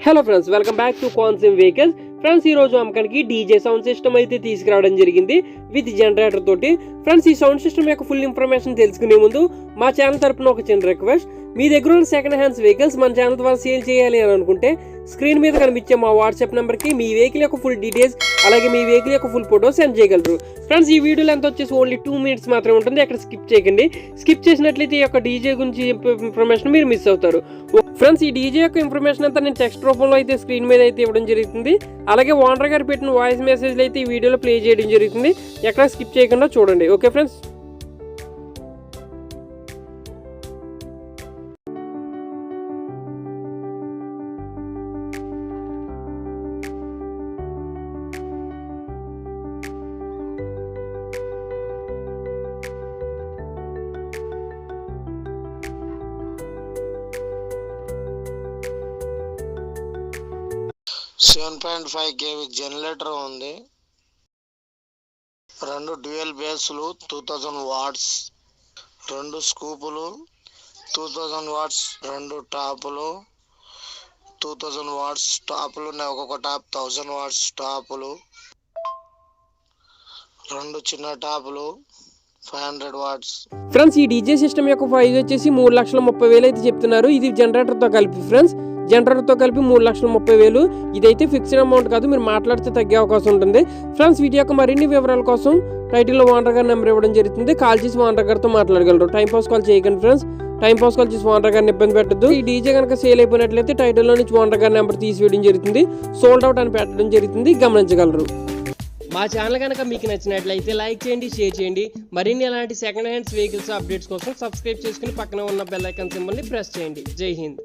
Hello friends, welcome back to కాన్సిమ్ vehicles. Friends, ఈ రోజు అమ్మకానికి డీజే సౌండ్ సిస్టమ్ అయితే తీసుకురావడం జరిగింది విత్ జనరేటర్ తోటి. ఫ్రెండ్స్, ఈ సౌండ్ సిస్టమ్ యొక్క ఫుల్ ఇన్ఫర్మేషన్ తెలుసుకునే ముందు మా ఛానల్ తరపున ఒక చిన్న రిక్వెస్ట్. మీ దగ్గర ఉన్న సెకండ్ హ్యాండ్స్ వెహికల్స్ మన ఛానల్ ద్వారా సేల్ చేయాలి అని అనుకుంటే స్క్రీన్ మీద కనిపించే మా వాట్సాప్ నెంబర్కి మీ వెహికల్ యొక్క ఫుల్ డీటెయిల్స్ అలాగే మీ వెహికల్ యొక్క ఫుల్ ఫోటో సెండ్ చేయగలరు. ఫ్రెండ్స్, ఈ వీడియోలో ఎంత వచ్చేసి ఓన్లీ 2 minutes మాత్రమే ఉంటుంది. అక్కడ స్కిప్ చేయకండి. స్కిప్ చేసినట్లయితే ఈ యొక్క డీజే గురించి ఇన్ఫర్మేషన్ మీరు మిస్ అవుతారు. ఫ్రెండ్స్, ఈ డీజే యొక్క ఇన్ఫర్మేషన్ అంతా నేను టెక్స్ట్ రూపంలో అయితే స్క్రీన్ మీద అయితే ఇవ్వడం జరుగుతుంది. అలాగే ఓనర్ గారు పెట్టిన వాయిస్ మెసేజ్లు అయితే ఈ వీడియోలో ప్లే చేయడం జరుగుతుంది. ఎక్కడ స్కిప్ చేయకుండా చూడండి. Okay friends. $7.5 kV జనరేటర్ ఉంది. 2 డ్యూయల్ బేస్లు 2000 వాట్స్, 2 స్కూపులు 2000 వాట్స్, 2 టాపులు 2000 వాట్స్ టాపులు, ఒక్కొక్క టాప్ 1000 వాట్స్ టాపులు, 2 చిన్న టాపులు 500 వాట్స్. ఫ్రెండ్స్, ఈ డీజే సిస్టమ్ యొక్క ప్రైస్ వచ్చేసి 3,30,000 అయితే చెప్తున్నారు. ఇది జనరేటర్తో కలిపి. ఫ్రెండ్స్, జనరేటర్తో కలిపి 3,30,000. ఇదైతే ఫిక్స్డ్ అమౌంట్ కాదు, మీరు మాట్లాడితే తగ్గే అవకాశం ఉంటుంది. ఫ్రెండ్స్, వీటి యొక్క మరిన్ని వివరాల కోసం టైటిల్లో ఓనర్ గారి నెంబర్ ఇవ్వడం జరుగుతుంది. కాల్ చేసి ఓనర్ గారితో మాట్లాడగలరు. టైం పాస్ కాల్ చేయకండి ఫ్రెండ్స్. టైం పాస్ కాల్ చేసి ఓనర్ గారిని ఇబ్బంది పెట్టద్దు. ఈ డీజే కనుక సేల్ అయిపోయినట్లయితే టైటిల్లో నుంచి ఓనర్ గారి నెంబర్ తీసివేయడం జరుగుతుంది. సోల్డ్ అవుట్ అని పెట్టడం జరుగుతుంది, గమనించగలరు. మా ఛానల్ కనుక మీకు నచ్చినట్లయితే లైక్ చేయండి, షేర్ చేయండి. మరిన్ని అలాంటి సెకండ్ హ్యాండ్స్ వెహికల్స్ అప్డేట్స్ కోసం సబ్స్క్రైబ్ చేసుకుని పక్కన ఉన్న బెల్ ఐకాన్ సింబల్ని ప్రెస్ చేయండి. జై హింద్.